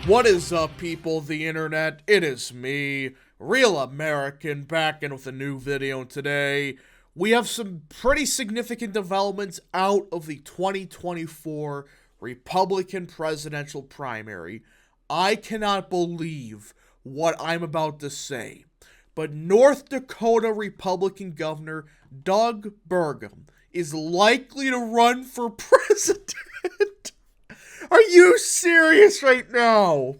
What is up, people of the internet? It is me, Real American, back in with a new video. And today, we have some pretty significant developments out of the 2024 Republican presidential primary. I cannot believe what I'm about to say, but North Dakota Republican Governor Doug Burgum is likely to run for president. Are you serious right now?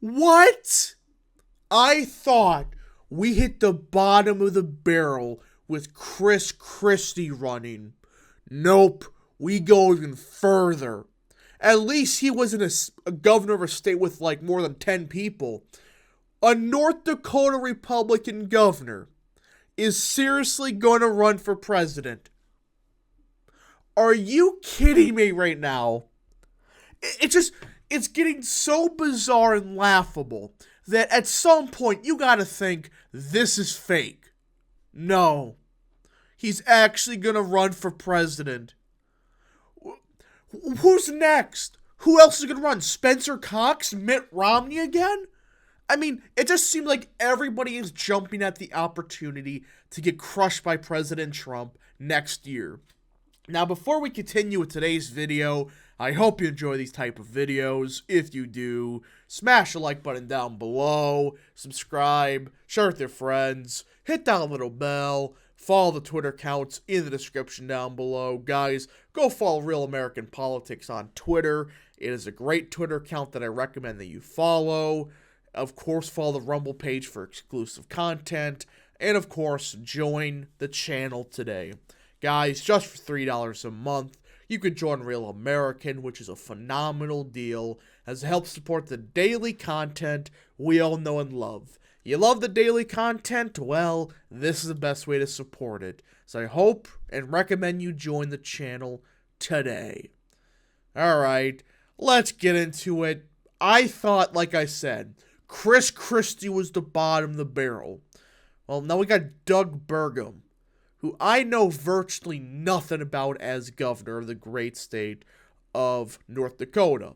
What? I thought we hit the bottom of the barrel with Chris Christie running. Nope, we go even further. At least he wasn't a governor of a state with like more than 10 people. A North Dakota Republican governor is seriously going to run for president. Are you kidding me right now? It's getting so bizarre and laughable that at some point you gotta think this is fake. No. He's actually gonna run for president. Who's next? Who else is gonna run? Spencer Cox? Mitt Romney again? I mean, it just seems like everybody is jumping at the opportunity to get crushed by President Trump next year. Now, before we continue with today's video, I hope you enjoy these type of videos. If you do, smash the like button down below, subscribe, share with your friends, hit that little bell, follow the Twitter accounts in the description down below. Guys, go follow Real American Politics on Twitter. It is a great Twitter account that I recommend that you follow. Of course, follow the Rumble page for exclusive content. And of course, join the channel today. Guys, just for $3 a month, you can join Real American, which is a phenomenal deal, as it helps support the daily content we all know and love. You love the daily content? Well, this is the best way to support it. So I hope and recommend you join the channel today. Alright, let's get into it. I thought, like I said, Chris Christie was the bottom of the barrel. Well, now we got Doug Burgum, who I know virtually nothing about as governor of the great state of North Dakota.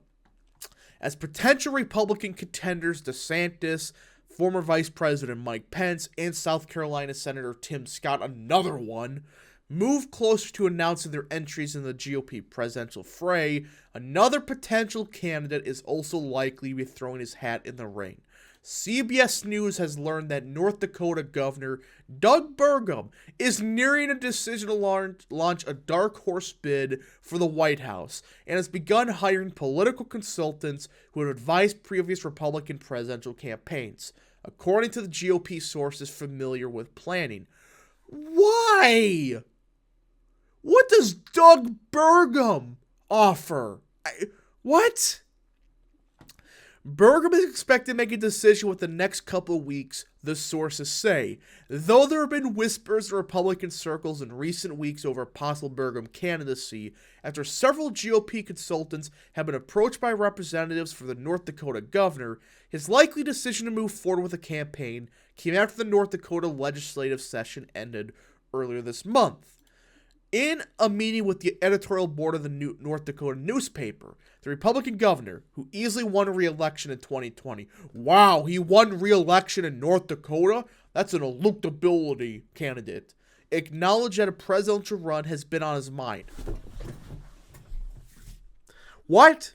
As potential Republican contenders DeSantis, former Vice President Mike Pence, and South Carolina Senator Tim Scott, another one, move closer to announcing their entries in the GOP presidential fray, another potential candidate is also likely to be throwing his hat in the ring. CBS News has learned that North Dakota Governor Doug Burgum is nearing a decision to launch a dark horse bid for the White House and has begun hiring political consultants who have advised previous Republican presidential campaigns, according to the GOP sources familiar with planning. Why? What does Doug Burgum offer? What? Burgum is expected to make a decision within the next couple of weeks, the sources say, though there have been whispers in Republican circles in recent weeks over a possible Burgum candidacy after several GOP consultants have been approached by representatives for the North Dakota governor. His likely decision to move forward with a campaign came after the North Dakota legislative session ended earlier this month. In a meeting with the editorial board of the North Dakota newspaper, the Republican governor, who easily won re-election in 2020, wow, he won re-election in North Dakota? That's an electability candidate, acknowledged that a presidential run has been on his mind. What?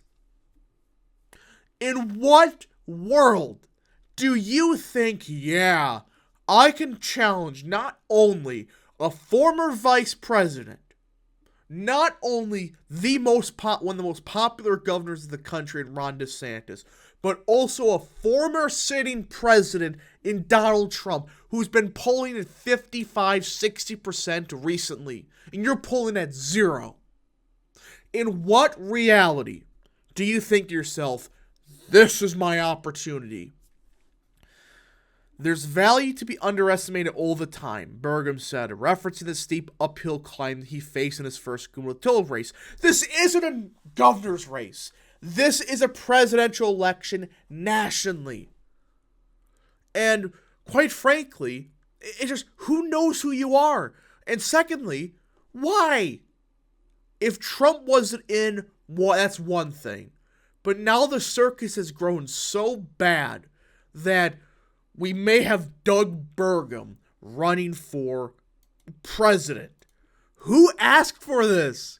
In what world do you think, yeah, I can challenge not only a former vice president, not only one of the most popular governors of the country in Ron DeSantis, but also a former sitting president in Donald Trump, who's been polling at 55-60% recently, and you're polling at 0. In what reality do you think to yourself, this is my opportunity? There's value to be underestimated all the time, Burgum said, referencing the steep uphill climb that he faced in his first gubernatorial race. This isn't a governor's race. This is a presidential election nationally. And quite frankly, it's just, who knows who you are? And secondly, why? If Trump wasn't in, well, that's one thing. But now the circus has grown so bad that we may have Doug Burgum running for president. Who asked for this?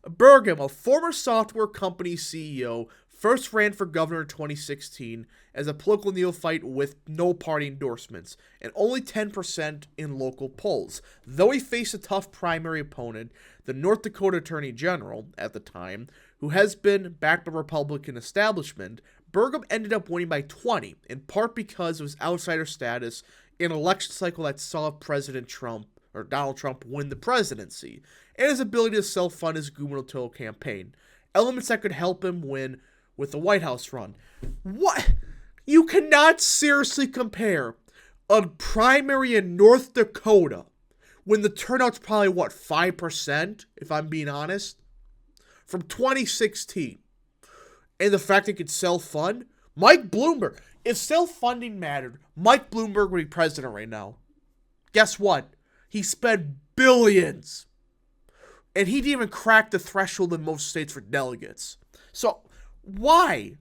Burgum, a former software company CEO, first ran for governor in 2016 as a political neophyte with no party endorsements and only 10% in local polls. Though he faced a tough primary opponent, the North Dakota Attorney General at the time, who has been backed by the Republican establishment, Burgum ended up winning by 20, in part because of his outsider status in an election cycle that saw President Trump or Donald Trump win the presidency, and his ability to self-fund his gubernatorial campaign. Elements that could help him win with the White House run. What? You cannot seriously compare a primary in North Dakota when the turnout's probably, 5%, if I'm being honest, from 2016. And the fact it could self-fund? Mike Bloomberg. If self-funding mattered, Mike Bloomberg would be president right now. Guess what? He spent billions. And he didn't even crack the threshold in most states for delegates. So, why?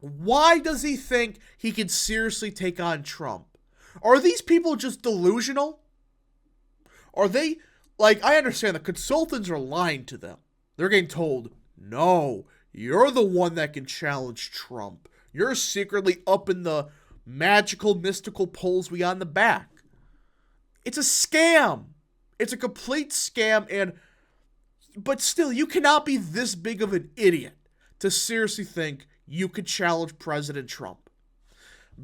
Why does he think he can seriously take on Trump? Are these people just delusional? Are they, I understand the consultants are lying to them. They're getting told, no, you're the one that can challenge Trump. You're secretly up in the magical, mystical polls we got in the back. It's a scam. It's a complete scam, but still, you cannot be this big of an idiot to seriously think you could challenge President Trump.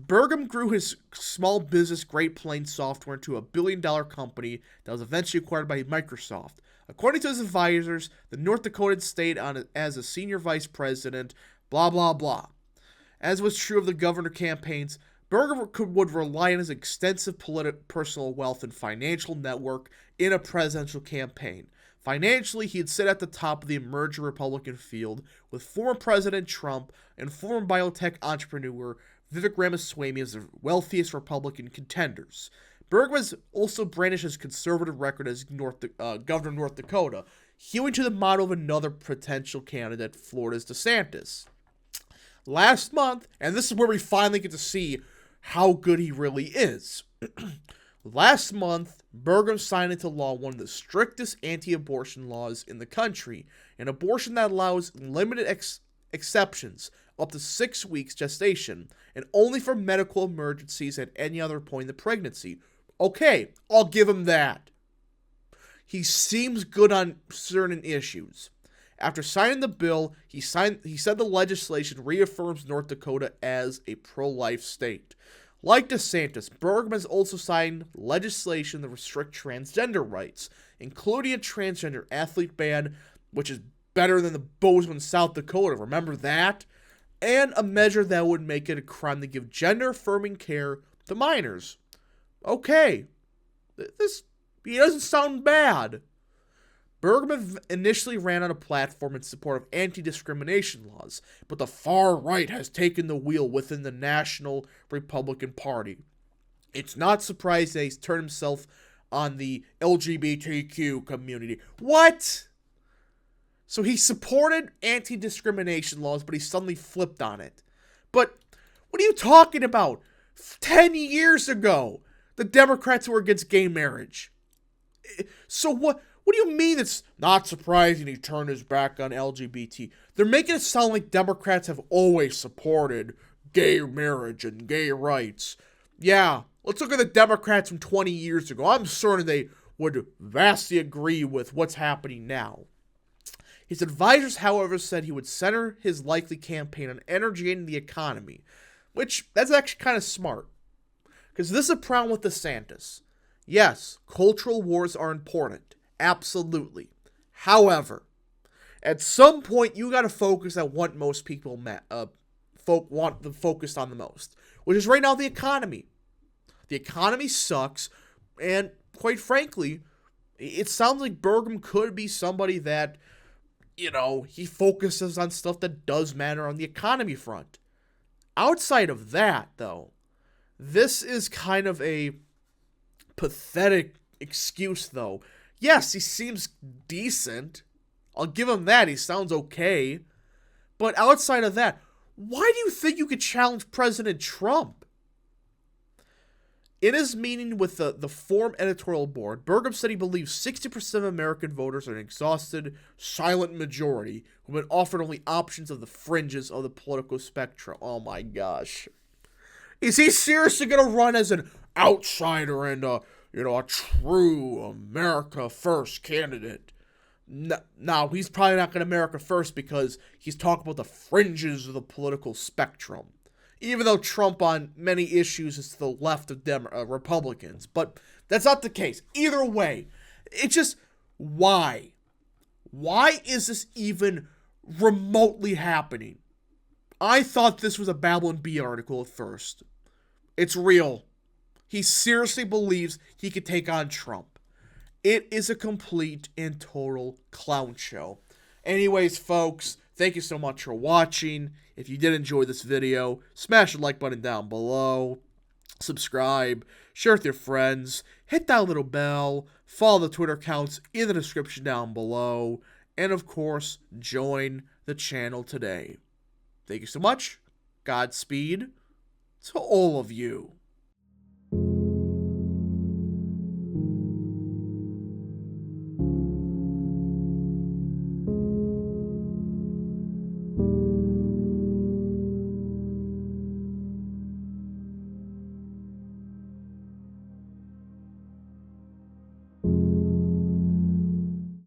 Burgum grew his small business Great Plains Software into a billion-dollar company that was eventually acquired by Microsoft. According to his advisors, the North Dakotan stayed on as a senior vice president, blah, blah, blah. As was true of the governor campaigns, Burgum would rely on his extensive personal wealth and financial network in a presidential campaign. Financially, he'd sit at the top of the emerging Republican field with former President Trump and former biotech entrepreneur Vivek Ramaswamy as the wealthiest Republican contenders. Burgum has also brandished his conservative record as governor of North Dakota, hewing to the model of another potential candidate, Florida's DeSantis. Last month, and this is where we finally get to see how good he really is. Last month, Burgum signed into law one of the strictest anti-abortion laws in the country, an abortion that allows limited exceptions up to 6 weeks gestation, and only for medical emergencies at any other point in the pregnancy. Okay, I'll give him that. He seems good on certain issues. After signing the bill, he said the legislation reaffirms North Dakota as a pro-life state. Like DeSantis, Burgum has also signed legislation that restricts transgender rights, including a transgender athlete ban, which is better than the Bozeman, South Dakota. Remember that? And a measure that would make it a crime to give gender-affirming care to minors. Okay, he doesn't sound bad. Burgum initially ran on a platform in support of anti-discrimination laws, but the far right has taken the wheel within the National Republican Party. It's not surprising that he's turned himself on the LGBTQ community. What? So he supported anti-discrimination laws, but he suddenly flipped on it. But what are you talking about? 10 years ago, the Democrats were against gay marriage. So what do you mean it's not surprising he turned his back on LGBT? They're making it sound like Democrats have always supported gay marriage and gay rights. Yeah, let's look at the Democrats from 20 years ago. I'm certain they would vastly agree with what's happening now. His advisors, however, said he would center his likely campaign on energy the economy, which that's actually kind of smart. Because this is a problem with DeSantis. Yes, cultural wars are important. Absolutely. However, at some point, you got to focus on what most people want to focus on the most, which is right now the economy. The economy sucks, and quite frankly, it sounds like Burgum could be somebody that, he focuses on stuff that does matter on the economy front. Outside of that, though, this is kind of a pathetic excuse, though. Yes, he seems decent. I'll give him that. He sounds okay. But outside of that, why do you think you could challenge President Trump? In his meeting with the Forum editorial board, Burgum said he believes 60% of American voters are an exhausted, silent majority who have been offered only options of the fringes of the political spectrum. Oh my gosh. Is he seriously going to run as an outsider and a true America First candidate? No, he's probably not going to America First because he's talking about the fringes of the political spectrum. Even though Trump on many issues is to the left of Republicans. But that's not the case. Either way, it's just, why? Why is this even remotely happening? I thought this was a Babylon Bee article at first. It's real. He seriously believes he could take on Trump. It is a complete and total clown show. Anyways, folks, thank you so much for watching. If you did enjoy this video, smash the like button down below. Subscribe, share with your friends, hit that little bell, follow the Twitter accounts in the description down below, and of course, join the channel today. Thank you so much. Godspeed to all of you.